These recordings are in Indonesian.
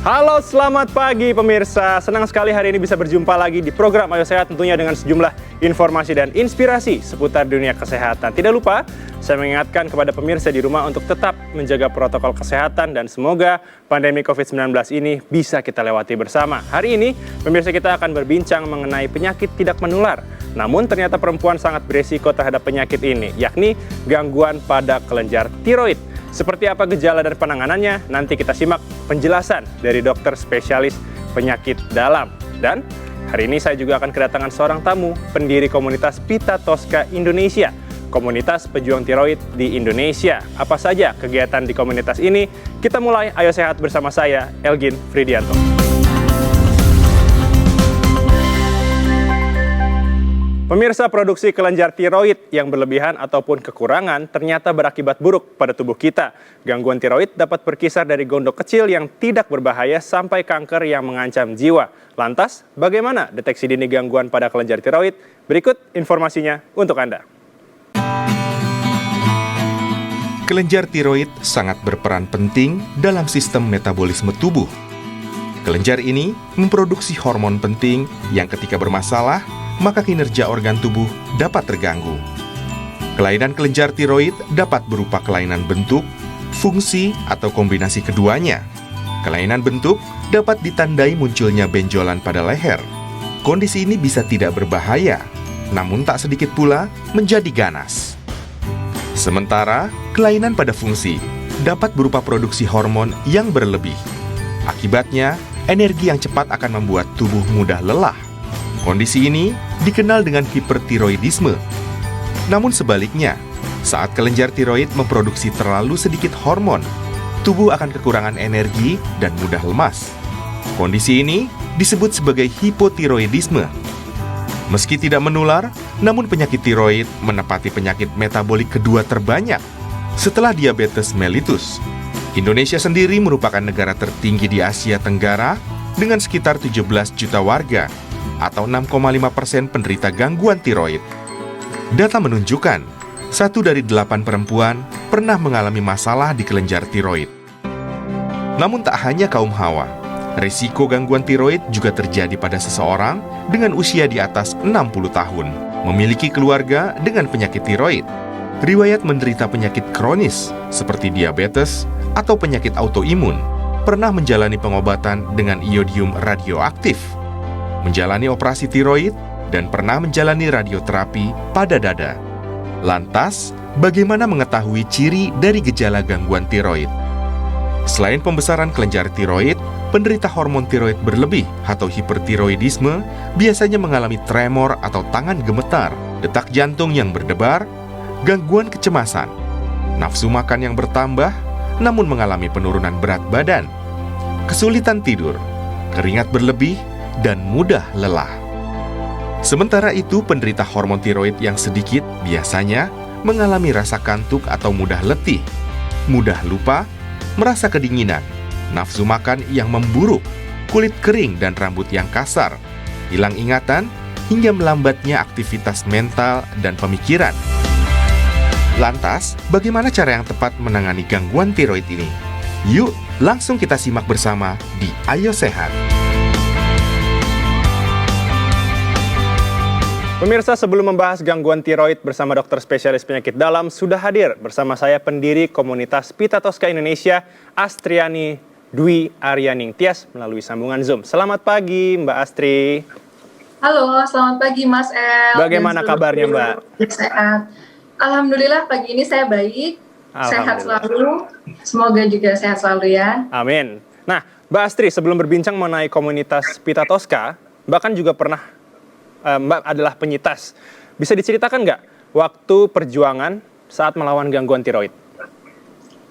Halo, selamat pagi pemirsa. Senang sekali hari ini bisa berjumpa lagi di program Ayo Sehat, tentunya dengan sejumlah informasi dan inspirasi seputar dunia kesehatan. Tidak lupa, saya mengingatkan kepada pemirsa di rumah untuk tetap menjaga protokol kesehatan dan semoga pandemi COVID-19 ini bisa kita lewati bersama. Hari ini, pemirsa kita akan berbincang mengenai penyakit tidak menular. Namun ternyata perempuan sangat beresiko terhadap penyakit ini, yakni gangguan pada kelenjar tiroid. Seperti apa gejala dan penanganannya? Nanti kita simak penjelasan dari dokter spesialis penyakit dalam. Dan hari ini saya juga akan kedatangan seorang tamu, pendiri komunitas Pitta Tosca Indonesia, komunitas pejuang tiroid di Indonesia. Apa saja kegiatan di komunitas ini? Kita mulai Ayo Sehat bersama saya, Elgin Fridianto. Pemirsa, produksi kelenjar tiroid yang berlebihan ataupun kekurangan ternyata berakibat buruk pada tubuh kita. Gangguan tiroid dapat berkisar dari gondok kecil yang tidak berbahaya sampai kanker yang mengancam jiwa. Lantas, bagaimana deteksi dini gangguan pada kelenjar tiroid? Berikut informasinya untuk Anda. Kelenjar tiroid sangat berperan penting dalam sistem metabolisme tubuh. Kelenjar ini memproduksi hormon penting yang ketika bermasalah, maka kinerja organ tubuh dapat terganggu. Kelainan kelenjar tiroid dapat berupa kelainan bentuk, fungsi, atau kombinasi keduanya. Kelainan bentuk dapat ditandai munculnya benjolan pada leher. Kondisi ini bisa tidak berbahaya, namun tak sedikit pula menjadi ganas. Sementara, kelainan pada fungsi dapat berupa produksi hormon yang berlebih. Akibatnya, energi yang cepat akan membuat tubuh mudah lelah. Kondisi ini dikenal dengan hipertiroidisme. Namun sebaliknya, saat kelenjar tiroid memproduksi terlalu sedikit hormon, tubuh akan kekurangan energi dan mudah lemas. Kondisi ini disebut sebagai hipotiroidisme. Meski tidak menular, namun penyakit tiroid menepati penyakit metabolik kedua terbanyak setelah diabetes mellitus. Indonesia sendiri merupakan negara tertinggi di Asia Tenggara dengan sekitar 17 juta warga atau 6,5% penderita gangguan tiroid. Data menunjukkan, 1 dari 8 perempuan pernah mengalami masalah di kelenjar tiroid. Namun tak hanya kaum hawa, risiko gangguan tiroid juga terjadi pada seseorang dengan usia di atas 60 tahun, memiliki keluarga dengan penyakit tiroid, riwayat menderita penyakit kronis seperti diabetes atau penyakit autoimun, pernah menjalani pengobatan dengan iodium radioaktif, menjalani operasi tiroid, dan pernah menjalani radioterapi pada dada. Lantas, bagaimana mengetahui ciri dari gejala gangguan tiroid? Selain pembesaran kelenjar tiroid, penderita hormon tiroid berlebih atau hipertiroidisme biasanya mengalami tremor atau tangan gemetar, detak jantung yang berdebar, gangguan kecemasan, nafsu makan yang bertambah, namun mengalami penurunan berat badan, kesulitan tidur, keringat berlebih, dan mudah lelah. Sementara itu, penderita hormon tiroid yang sedikit biasanya mengalami rasa kantuk atau mudah letih, mudah lupa, merasa kedinginan, nafsu makan yang memburuk, kulit kering dan rambut yang kasar, hilang ingatan, hingga melambatnya aktivitas mental dan pemikiran. Lantas, bagaimana cara yang tepat menangani gangguan tiroid ini? Yuk, langsung kita simak bersama di Ayo Sehat. Pemirsa, sebelum membahas gangguan tiroid bersama dokter spesialis penyakit dalam, sudah hadir bersama saya pendiri komunitas Pitta Tosca Indonesia, Astriani Dwi Aryaning Tias melalui sambungan Zoom. Selamat pagi, Mbak Astri. Halo, selamat pagi Mas El. Bagaimana kabarnya, Mbak? Sehat. Alhamdulillah pagi ini saya baik, sehat selalu. Semoga juga sehat selalu ya. Amin. Nah, Mbak Astri, sebelum berbincang mengenai komunitas Pitta Tosca, Mbak kan juga pernah Mbak adalah penyintas. Bisa diceritakan nggak waktu perjuangan saat melawan gangguan tiroid?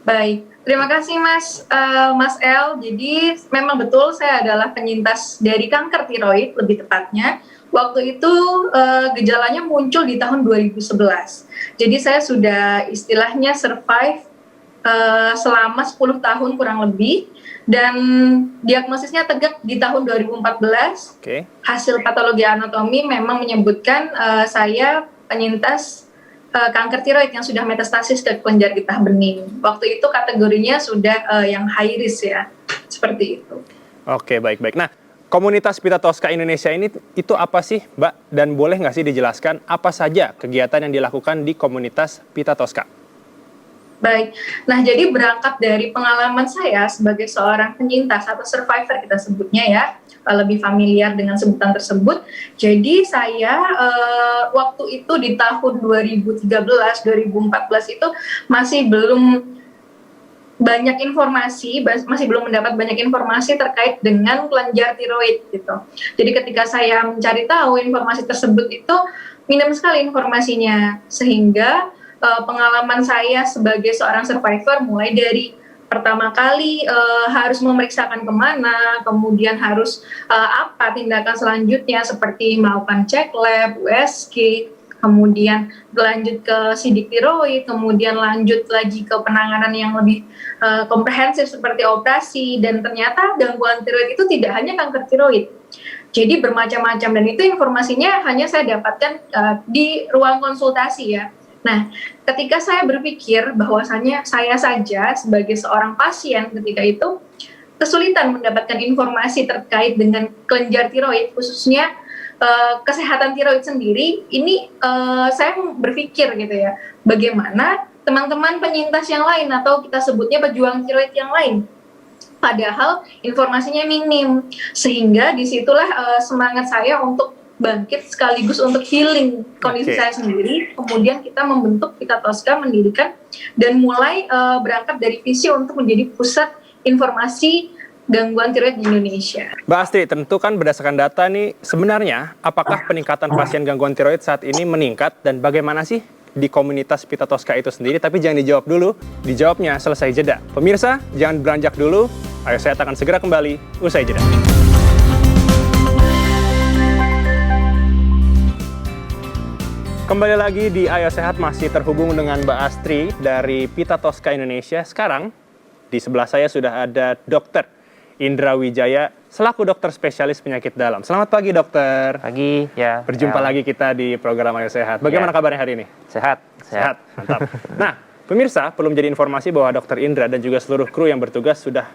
Baik, terima kasih Mas El. Jadi memang betul saya adalah penyintas dari kanker tiroid lebih tepatnya. Waktu itu gejalanya muncul di tahun 2011. Jadi saya sudah istilahnya survive selama 10 tahun kurang lebih. Dan diagnosisnya tegak di tahun 2014. Hasil patologi anatomi memang menyebutkan saya penyintas kanker tiroid yang sudah metastasis ke kelenjar getah bening. Waktu itu kategorinya sudah yang high risk ya, seperti itu. Oke, baik-baik. Nah, komunitas Pita Tosca Indonesia ini itu apa sih, Mbak? Dan boleh nggak sih dijelaskan apa saja kegiatan yang dilakukan di komunitas Pita Tosca? Baik, nah jadi berangkat dari pengalaman saya sebagai seorang penyintas atau survivor kita sebutnya ya, lebih familiar dengan sebutan tersebut. Jadi saya waktu itu di tahun 2013-2014 itu masih belum banyak informasi, masih belum mendapat banyak informasi terkait dengan kelenjar tiroid gitu. Jadi ketika saya mencari tahu informasi tersebut itu minim sekali informasinya, sehingga pengalaman saya sebagai seorang survivor mulai dari pertama kali harus memeriksakan kemana, kemudian harus apa tindakan selanjutnya seperti melakukan cek lab, USG, kemudian lanjut ke sidik tiroid, kemudian lanjut lagi ke penanganan yang lebih komprehensif seperti operasi, dan ternyata gangguan tiroid itu tidak hanya kanker tiroid. Jadi bermacam-macam, dan itu informasinya hanya saya dapatkan di ruang konsultasi ya. Nah, ketika saya berpikir bahwasannya saya saja sebagai seorang pasien ketika itu kesulitan mendapatkan informasi terkait dengan kelenjar tiroid, khususnya kesehatan tiroid sendiri, ini saya berpikir gitu ya, bagaimana teman-teman penyintas yang lain atau kita sebutnya pejuang tiroid yang lain, padahal informasinya minim, sehingga disitulah semangat saya untuk bangkit sekaligus untuk healing kondisi saya sendiri. Kemudian kita membentuk Pita Tosca, mendirikan dan mulai berangkat dari visi untuk menjadi pusat informasi gangguan tiroid di Indonesia. Mbak Astri, tentu kan berdasarkan data nih, sebenarnya apakah peningkatan pasien gangguan tiroid saat ini meningkat dan bagaimana sih di komunitas Pita Tosca itu sendiri? Tapi jangan dijawab dulu, dijawabnya selesai jeda. Pemirsa, jangan beranjak dulu, ayo saya akan segera kembali usai jeda. Kembali lagi di Ayo Sehat, masih terhubung dengan Mbak Astri dari Pita Tosca Indonesia. Sekarang di sebelah saya sudah ada Dr. Indra Wijaya selaku dokter spesialis penyakit dalam. Selamat pagi, dokter. Pagi, ya. Berjumpa lagi kita di program Ayo Sehat. Bagaimana kabarnya hari ini? Sehat. Mantap. Nah, pemirsa, perlu menjadi informasi bahwa Dr. Indra dan juga seluruh kru yang bertugas sudah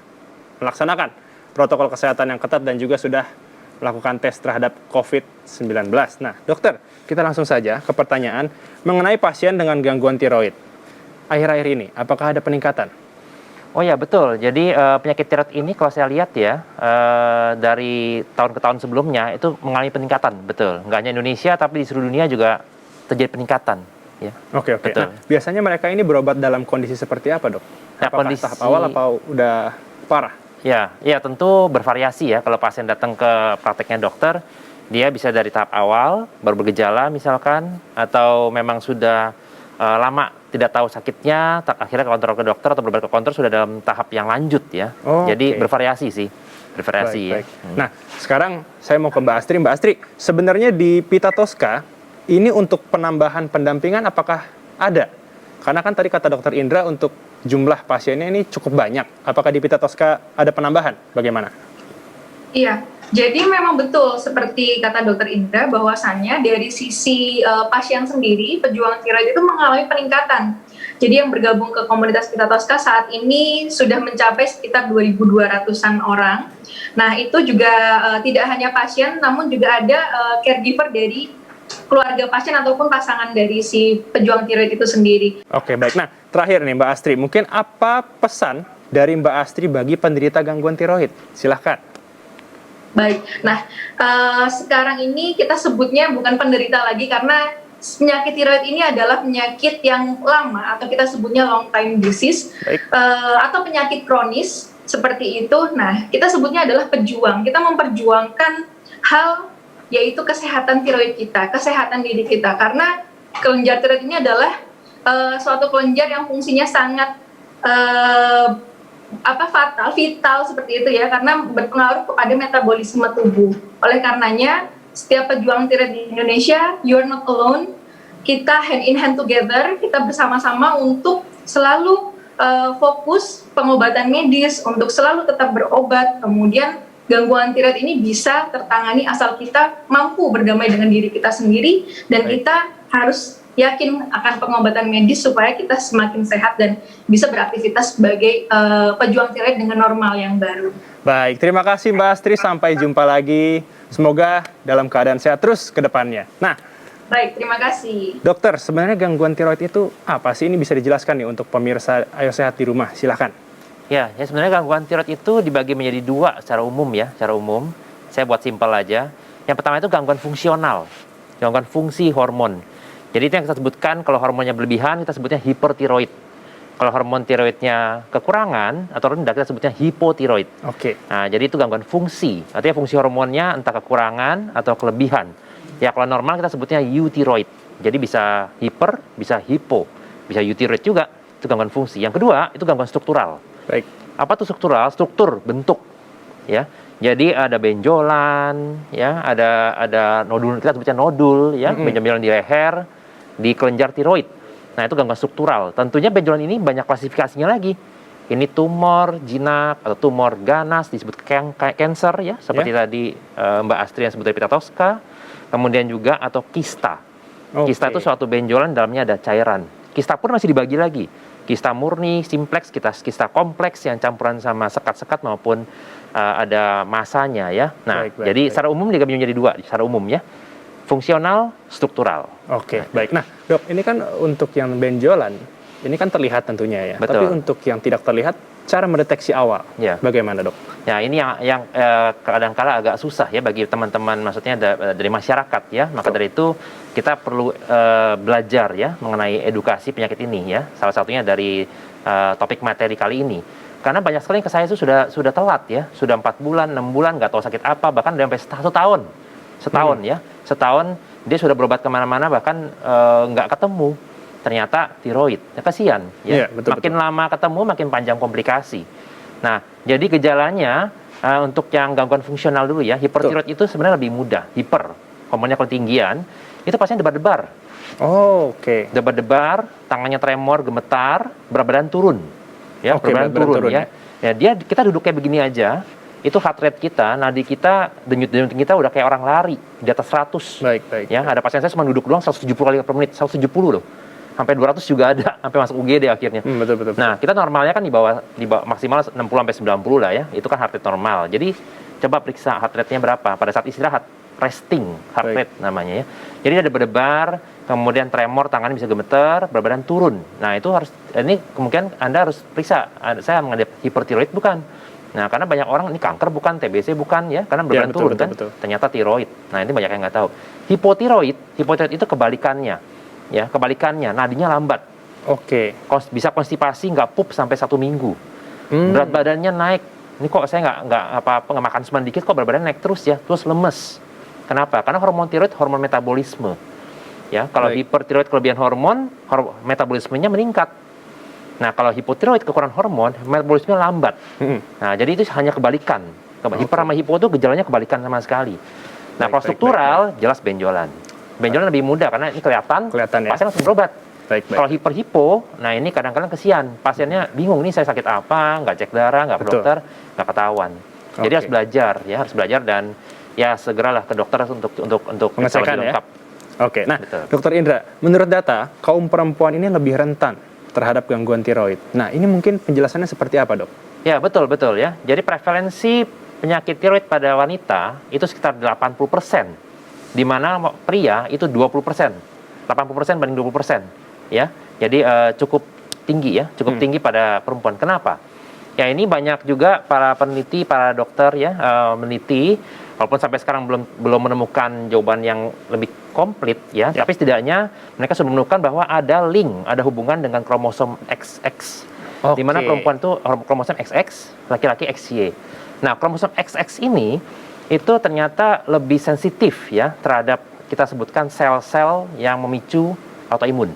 melaksanakan protokol kesehatan yang ketat dan juga sudah melakukan tes terhadap COVID-19. Nah, dokter, kita langsung saja ke pertanyaan mengenai pasien dengan gangguan tiroid. Akhir-akhir ini, apakah ada peningkatan? Oh ya, betul. Jadi penyakit tiroid ini kalau saya lihat ya, dari tahun ke tahun sebelumnya itu mengalami peningkatan, betul. Nggak hanya Indonesia, tapi di seluruh dunia juga terjadi peningkatan. Ya. Oke. Betul. Nah, biasanya mereka ini berobat dalam kondisi seperti apa, dok? Nah, Apakah tahap awal atau udah parah? Ya, tentu bervariasi ya. Kalau pasien datang ke prakteknya dokter, dia bisa dari tahap awal, baru bergejala misalkan, atau memang sudah lama tidak tahu sakitnya, akhirnya kontrol ke dokter atau berobat ke konter sudah dalam tahap yang lanjut ya. Jadi bervariasi sih, baik. Nah, sekarang saya mau ke Mbak Astri. Mbak Astri, sebenarnya di Pita Tosca ini untuk penambahan pendampingan apakah ada? Karena kan tadi kata Dokter Indra untuk jumlah pasiennya ini cukup banyak. Apakah di Pita Tosca ada penambahan? Bagaimana? Iya, jadi memang betul seperti kata Dokter Indra bahwasannya dari sisi pasien sendiri, pejuang tiroid itu mengalami peningkatan. Jadi yang bergabung ke komunitas Pita Tosca saat ini sudah mencapai sekitar 2.200-an orang. Nah, itu juga tidak hanya pasien, namun juga ada caregiver dari keluarga pasien ataupun pasangan dari si pejuang tiroid itu sendiri. Oke, baik. Nah, terakhir nih Mbak Astri, mungkin apa pesan dari Mbak Astri bagi penderita gangguan tiroid? Silahkan. Baik, nah sekarang ini kita sebutnya bukan penderita lagi karena penyakit tiroid ini adalah penyakit yang lama atau kita sebutnya long time disease atau penyakit kronis seperti itu. Nah, kita sebutnya adalah pejuang. Kita memperjuangkan hal yaitu kesehatan tiroid kita, kesehatan diri kita, karena kelenjar tiroid ini adalah suatu kelenjar yang fungsinya sangat vital seperti itu ya, karena berpengaruh kepada metabolisme tubuh. Oleh karenanya, setiap pejuang tiroid di Indonesia, you're not alone. Kita hand in hand together, kita bersama-sama untuk selalu fokus pengobatan medis, untuk selalu tetap berobat. Kemudian gangguan tiroid ini bisa tertangani asal kita mampu berdamai dengan diri kita sendiri, dan kita harus yakin akan pengobatan medis supaya kita semakin sehat dan bisa beraktivitas sebagai pejuang tiroid dengan normal yang baru. Baik, terima kasih Mbak Astri. Sampai jumpa lagi. Semoga dalam keadaan sehat terus ke depannya. Nah, Baik, terima kasih. dokter, sebenarnya gangguan tiroid itu apa sih? Ini bisa dijelaskan nih untuk pemirsa Ayo Sehat di rumah. Silakan. Ya, sebenarnya gangguan tiroid itu dibagi menjadi dua secara umum ya, secara umum. Saya buat simpel aja. Yang pertama itu gangguan fungsional, gangguan fungsi hormon. Jadi itu yang kita sebutkan kalau hormonnya berlebihan kita sebutnya hipertiroid. Kalau hormon tiroidnya kekurangan atau rendah kita sebutnya hipotiroid. Oke. Nah, jadi itu gangguan fungsi. Artinya fungsi hormonnya entah kekurangan atau kelebihan. Ya kalau normal kita sebutnya euthyroid. Jadi bisa hiper, bisa hipo, bisa euthyroid juga. Itu gangguan fungsi. Yang kedua itu gangguan struktural. Baik. Apa tuh struktural? Struktur, bentuk, ya. Jadi ada benjolan, ya, ada nodul, kita sebutnya nodul, ya, benjolan di leher, di kelenjar tiroid. Nah, itu gangguan struktural. Tentunya benjolan ini banyak klasifikasinya lagi. Ini tumor jinak atau tumor ganas disebut cancer, ya, seperti tadi Mbak Astri yang sebut Pita Tosca. Kemudian juga atau kista. Kista itu suatu benjolan dalamnya ada cairan. Kista pun masih dibagi lagi. Kista murni, simplex, kista kompleks yang campuran sama sekat-sekat maupun ada masanya ya. Nah, jadi secara umum dibagi menjadi dua, secara umum ya. Fungsional, struktural. Oke, baik. Nah, Dok, ini kan untuk yang benjolan, ini kan terlihat tentunya ya. Betul. Tapi untuk yang tidak terlihat, cara mendeteksi awal, ya. Bagaimana, Dok? Ya, ini yang kadang-kala agak susah ya bagi teman-teman, maksudnya dari masyarakat ya. Maka dari itu kita perlu belajar ya mengenai edukasi penyakit ini ya. Salah satunya dari topik materi kali ini. Karena banyak sekali yang ke saya itu sudah telat ya, sudah 4 bulan, 6 bulan nggak tahu sakit apa, bahkan sampai setahun ya, setahun dia sudah berobat kemana-mana bahkan nggak ketemu. Ternyata tiroid, ya kasihan ya. Makin lama ketemu makin panjang komplikasi. Nah, jadi gejalanya untuk yang gangguan fungsional dulu ya, hipertiroid itu sebenarnya lebih mudah. Hiper, hormonnya ketinggian, itu pasien debar-debar. Oh, oke. Debar-debar, tangannya tremor, gemetar, berat badan turun. Ya, berat badan turun ya. Ya, kita duduk kayak begini aja, itu heart rate kita, nadi kita, denyut kita udah kayak orang lari di atas 100. Baik. Ya, ada pasien saya cuma duduk doang 170 kali per menit, 170 loh. Sampai 200 juga ada, sampai masuk UGD akhirnya. Betul. Nah, kita normalnya kan di bawah maksimal 60 sampai 90 lah ya. Itu kan heart rate normal. Jadi coba periksa heart rate-nya berapa pada saat istirahat, resting heart rate namanya ya. Jadi ada berdebar, kemudian tremor, tangannya bisa gemeter, berat badan turun. Nah, itu ini kemungkinan Anda harus periksa. Saya menghadap hipertiroid bukan. Nah, karena banyak orang ini kanker bukan, TBC bukan ya, karena berat badan turun kan. Ternyata tiroid. Nah, ini banyak yang nggak tahu. Hipotiroid itu kebalikannya. Ya, kebalikannya, nadinya lambat. Oke. Bisa konstipasi, nggak pup sampai 1 minggu. Berat badannya naik. Ini kok saya nggak makan sedikit kok berat badan naik terus ya, terus lemes. Kenapa? Karena hormon tiroid hormon metabolisme. Ya, kalau hipertiroid kelebihan hormon, metabolismenya meningkat. Nah, kalau hipotiroid kekurangan hormon, metabolismenya lambat. Nah, jadi itu hanya kebalikan. Hiper sama hipo itu gejalanya kebalikan sama sekali. Nah, kalau struktural jelas benjolan. Benjolan lebih mudah karena ini kelihatan ya. Pasien langsung berobat. Kalau hiper-hipo, nah ini kadang-kadang kesian. Pasiennya bingung, nih saya sakit apa, nggak cek darah, nggak ke dokter, nggak ketahuan. Jadi harus belajar dan ya segeralah ke dokter untuk pengecekan ya. Lengkap. Oke, nah Dokter Indra, menurut data kaum perempuan ini lebih rentan terhadap gangguan tiroid. Nah, ini mungkin penjelasannya seperti apa, Dok? Ya, betul ya. Jadi prevalensi penyakit tiroid pada wanita itu sekitar 80%. Di mana pria itu 20%, 80% banding 20%, ya. Jadi cukup tinggi ya, cukup tinggi pada perempuan. Kenapa? Ya ini banyak juga para peneliti, para dokter ya meneliti, walaupun sampai sekarang belum menemukan jawaban yang lebih komplit ya, tapi setidaknya mereka sudah menemukan bahwa ada hubungan dengan kromosom XX. Di mana perempuan itu kromosom XX, laki-laki XY. Nah, kromosom XX ini itu ternyata lebih sensitif ya terhadap kita sebutkan sel-sel yang memicu autoimun.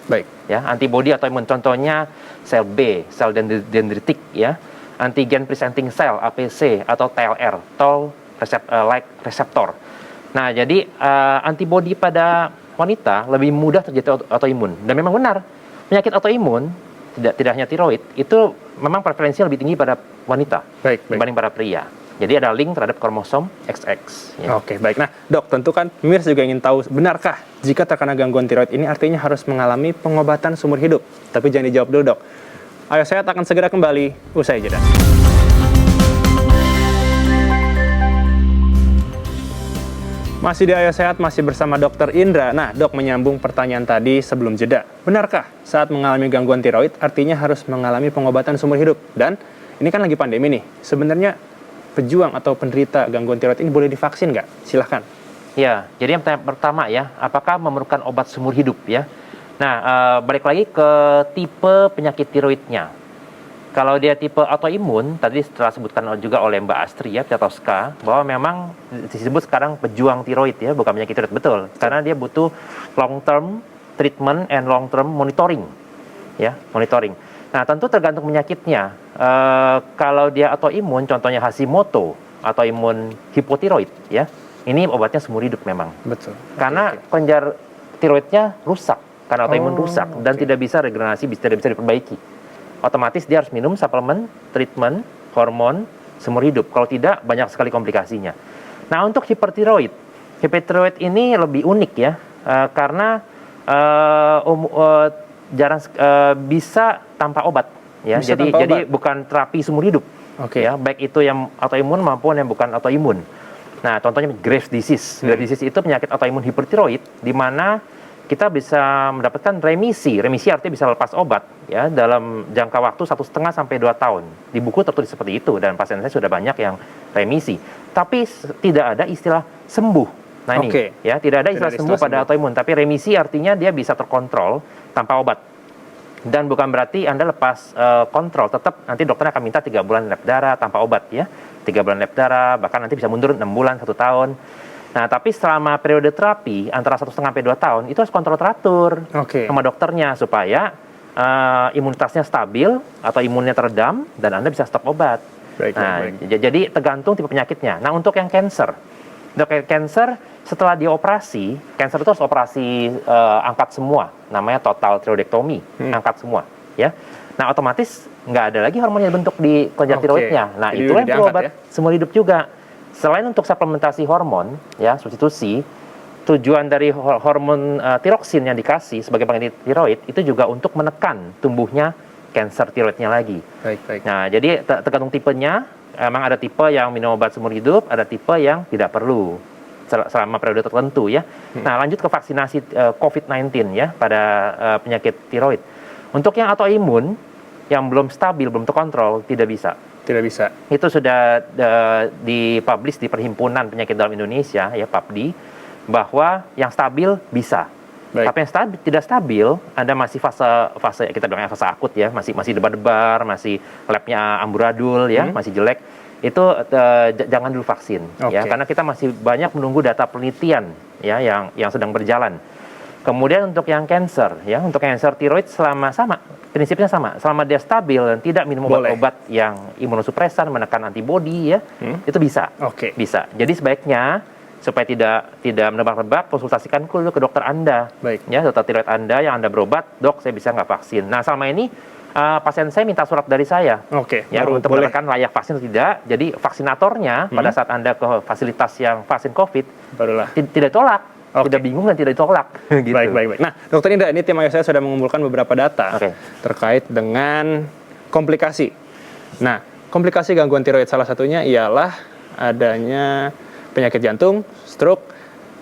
Baik. Ya, antibodi autoimun contohnya sel B, sel dendritik ya, antigen presenting cell APC atau TLR, Toll like receptor. Nah, jadi antibodi pada wanita lebih mudah terjadi autoimun dan memang benar penyakit autoimun tidak hanya tiroid itu memang prevalensinya lebih tinggi pada wanita dibanding pada pria. Jadi ada link terhadap kromosom XX. Ya. Oke, baik. Nah, dok, tentu kan pemirsa juga ingin tahu, benarkah jika terkena gangguan tiroid ini artinya harus mengalami pengobatan seumur hidup? Tapi jangan dijawab dulu, dok. Ayo Sehat akan segera kembali usai jeda. Masih di Ayo Sehat, masih bersama Dr. Indra. Nah, dok, menyambung pertanyaan tadi sebelum jeda. Benarkah saat mengalami gangguan tiroid artinya harus mengalami pengobatan seumur hidup? Dan ini kan lagi pandemi nih, sebenarnya pejuang atau penderita gangguan tiroid ini boleh divaksin nggak? Silahkan. Ya, jadi yang pertama ya, apakah memerlukan obat seumur hidup ya? Nah, balik lagi ke tipe penyakit tiroidnya. Kalau dia tipe autoimun, tadi setelah sebutkan juga oleh Mbak Astri ya, Piatoska, bahwa memang disebut sekarang pejuang tiroid ya, bukan penyakit tiroid, betul. Karena dia butuh long term treatment and long term monitoring. Ya, monitoring. Nah, tentu tergantung penyakitnya. Kalau dia autoimun, contohnya Hashimoto, autoimun hipotiroid, ya, ini obatnya seumur hidup memang. Betul. Karena kelenjar tiroidnya rusak, karena autoimun rusak, dan tidak bisa regenerasi, tidak bisa diperbaiki. Otomatis dia harus minum suplemen, treatment, hormon, seumur hidup. Kalau tidak, banyak sekali komplikasinya. Nah, untuk hipertiroid ini lebih unik ya, karena jarang bisa tanpa obat ya. Bisa jadi tanpa obat? bukan terapi seumur hidup. Oke. Ya, baik itu yang autoimun maupun yang bukan autoimun. Nah, contohnya Graves disease. Graves disease itu penyakit autoimun hipertiroid di mana kita bisa mendapatkan remisi. Remisi artinya bisa lepas obat ya dalam jangka waktu 1,5 sampai 2 tahun. Di buku tertulis seperti itu dan pasien saya sudah banyak yang remisi. Tapi tidak ada istilah sembuh. Nah ini ya, tidak ada istilah sembuh pada autoimun, tapi remisi artinya dia bisa terkontrol tanpa obat. Dan bukan berarti Anda lepas kontrol, tetap nanti dokter akan minta 3 bulan lab darah tanpa obat ya. 3 bulan lab darah, bahkan nanti bisa mundur 6 bulan, 1 tahun. Nah, tapi selama periode terapi antara 1,5 sampai 2 tahun itu harus kontrol teratur sama dokternya supaya imunitasnya stabil atau imunnya teredam dan Anda bisa stop obat. Jadi tergantung tipe penyakitnya. Nah, untuk yang cancer, setelah dioperasi, cancer itu harus operasi angkat semua, namanya total tiroidektomi, angkat semua, ya. Nah, otomatis nggak ada lagi hormon yang dibentuk di kelenjar tiroidnya. Nah, itu yang perlu obat seumur hidup juga. Selain untuk suplementasi hormon, ya, substitusi, tujuan dari hormon tiroksin yang dikasih sebagai pengendali tiroid itu juga untuk menekan tumbuhnya kanker tiroidnya lagi. Nah, jadi tergantung tipenya. Emang ada tipe yang minum obat seumur hidup, ada tipe yang tidak perlu selama periode tertentu ya. Nah, lanjut ke vaksinasi COVID-19 ya pada penyakit tiroid. Untuk yang autoimun yang belum stabil, belum terkontrol, tidak bisa. Tidak bisa. Itu sudah dipublish di Perhimpunan Penyakit Dalam Indonesia ya, PAPDI, bahwa yang stabil bisa. Tapi yang tidak stabil, Anda masih fase kita bilangnya fase akut ya, masih debar-debar, masih labnya amburadul ya, masih jelek. Itu jangan dulu vaksin ya, karena kita masih banyak menunggu data penelitian ya yang sedang berjalan. Kemudian untuk yang cancer ya, untuk cancer tiroid prinsipnya sama, selama dia stabil dan tidak minum obat-obat yang imunosupresan, menekan antibodi ya, itu bisa. Bisa. Jadi sebaiknya supaya tidak menebak-nebak, konsultasikan dulu ke dokter Anda. Ya, dokter tiroid Anda yang Anda berobat, dok saya bisa nggak vaksin. Nah, selama ini pasien saya minta surat dari saya ya, untuk menentukan layak vaksin atau tidak. Jadi vaksinatornya pada saat Anda ke fasilitas yang vaksin COVID tidak tolak. Tidak bingung dan tidak ditolak. Gitu. Baik. Nah, dokter Indra, ini tim Ayo Sehat sudah mengumpulkan beberapa data terkait dengan komplikasi. Nah, komplikasi gangguan tiroid salah satunya ialah adanya penyakit jantung, stroke,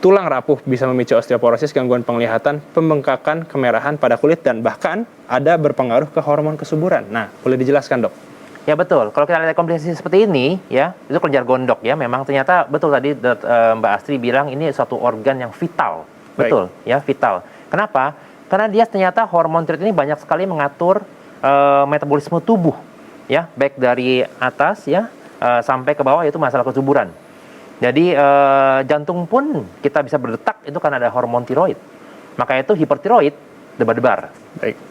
tulang rapuh bisa memicu osteoporosis, gangguan penglihatan, pembengkakan, kemerahan pada kulit, dan bahkan ada berpengaruh ke hormon kesuburan. Nah, boleh dijelaskan, dok? Ya betul, kalau kita lihat komplikasi seperti ini, ya itu kelenjar gondok ya, memang ternyata betul tadi Mbak Astri bilang ini suatu organ yang vital, betul ya, vital. Kenapa? Karena dia ternyata hormon tiroid ini banyak sekali mengatur metabolisme tubuh, ya, baik dari atas ya sampai ke bawah, yaitu masalah kesuburan. Jadi jantung pun kita bisa berdetak itu karena ada hormon tiroid. Maka itu hipertiroid debar-debar,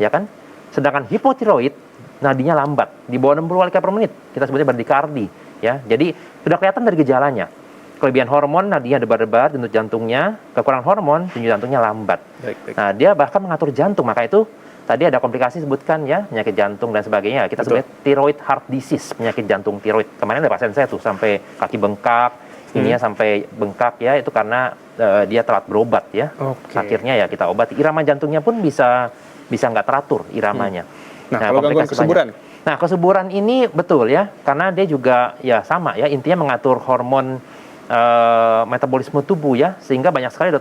ya kan? Sedangkan hipotiroid nadinya lambat, di bawah 60 kali per menit. Kita sebutnya bradikardi, ya. Jadi sudah kelihatan dari gejalanya. Kelebihan hormon, nadinya debar-debar, denyut jantungnya, kekurangan hormon, denyut jantungnya lambat. Nah, dia bahkan mengatur jantung, maka itu tadi ada komplikasi sebutkan ya, penyakit jantung dan sebagainya. Kita Betul. sebut thyroid heart disease, penyakit jantung tiroid. Kemarin ada pasien saya tuh sampai kaki bengkak, ininya sampai bengkak ya, itu karena dia telat berobat ya. Oke. Akhirnya ya kita obati. Irama jantungnya pun bisa nggak teratur iramanya. Nah, kalau gangguan komplikasi kesuburan? banyak. Nah, kesuburan ini betul ya, karena dia juga ya sama ya, intinya mengatur hormon metabolisme tubuh ya, sehingga banyak sekali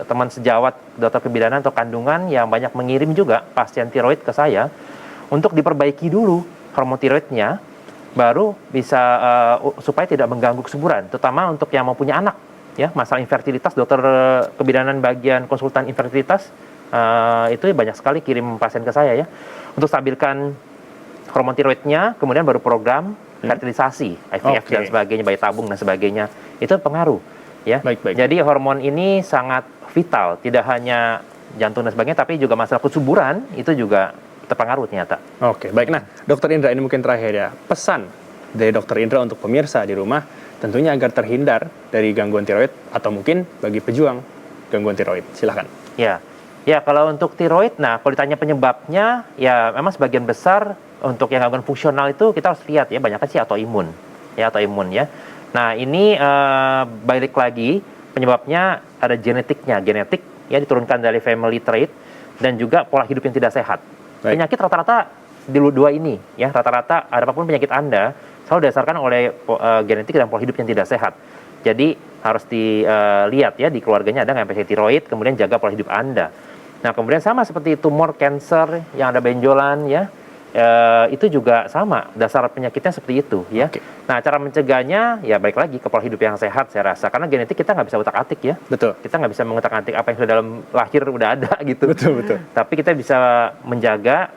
teman sejawat dokter kebidanan atau kandungan yang banyak mengirim juga pasien tiroid ke saya untuk diperbaiki dulu hormon tiroidnya, baru bisa supaya tidak mengganggu kesuburan, terutama untuk yang mau punya anak ya, masalah infertilitas. Dokter kebidanan bagian konsultan infertilitas itu banyak sekali kirim pasien ke saya ya, untuk stabilkan hormon tiroidnya, kemudian baru program fertilisasi, IVF dan sebagainya, bayi tabung dan sebagainya, itu pengaruh ya. Baik. Jadi hormon ini sangat vital, tidak hanya jantung dan sebagainya, tapi juga masalah kesuburan itu juga terpengaruh ternyata. Oke, baik. Nah, Dokter Indra, ini mungkin terakhir ya, pesan dari Dokter Indra untuk pemirsa di rumah, tentunya agar terhindar dari gangguan tiroid atau mungkin bagi pejuang gangguan tiroid. Silahkan. Ya kalau untuk tiroid, nah kalau ditanya penyebabnya, ya memang sebagian besar untuk yang gangguan fungsional itu kita harus lihat ya, banyaknya sih autoimun ya. Nah ini balik lagi penyebabnya ada genetik ya, diturunkan dari family trait dan juga pola hidup yang tidak sehat. Baik. Penyakit rata-rata di dua ini ya, rata-rata apapun penyakit Anda selalu didasarkan oleh genetik dan pola hidup yang tidak sehat. Jadi harus dilihat ya di keluarganya ada nggak penyakit tiroid, kemudian jaga pola hidup Anda. Nah kemudian sama seperti tumor, cancer yang ada benjolan ya, itu juga sama, dasar penyakitnya seperti itu ya. Oke. Nah cara mencegahnya ya balik lagi ke pola hidup yang sehat saya rasa, karena genetik kita nggak bisa utak-atik ya. Betul. Kita nggak bisa mengutak-atik apa yang sudah dalam lahir udah ada gitu. Betul. Tapi kita bisa menjaga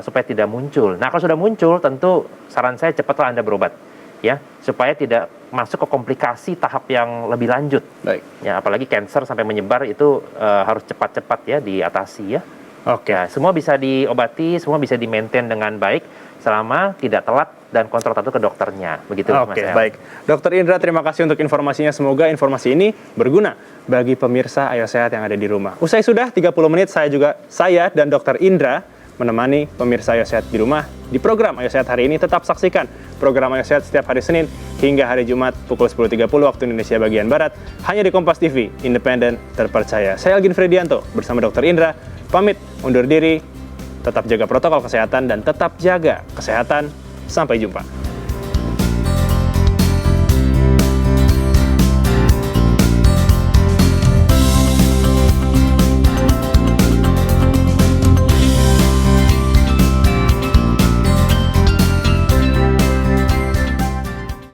supaya tidak muncul. Nah kalau sudah muncul, tentu saran saya cepatlah Anda berobat ya, supaya tidak masuk ke komplikasi tahap yang lebih lanjut. Baik. Ya apalagi cancer sampai menyebar itu harus cepat-cepat ya diatasi ya. Oke. Ya, semua bisa diobati, semua bisa di-maintain dengan baik selama tidak telat dan kontrol ke dokternya. Begitu Mas Oke, El. baik. Dokter Indra, terima kasih untuk informasinya. Semoga informasi ini berguna bagi pemirsa Ayo Sehat yang ada di rumah. Usai sudah 30 menit, saya dan Dokter Indra menemani pemirsa Ayo Sehat di rumah di program Ayo Sehat hari ini. Tetap saksikan program Ayo Sehat setiap hari Senin hingga hari Jumat pukul 10.30 waktu Indonesia bagian Barat, hanya di Kompas TV, independen, terpercaya. Saya Algin Fredianto bersama Dokter Indra, pamit undur diri. Tetap jaga protokol kesehatan dan tetap jaga kesehatan. Sampai jumpa.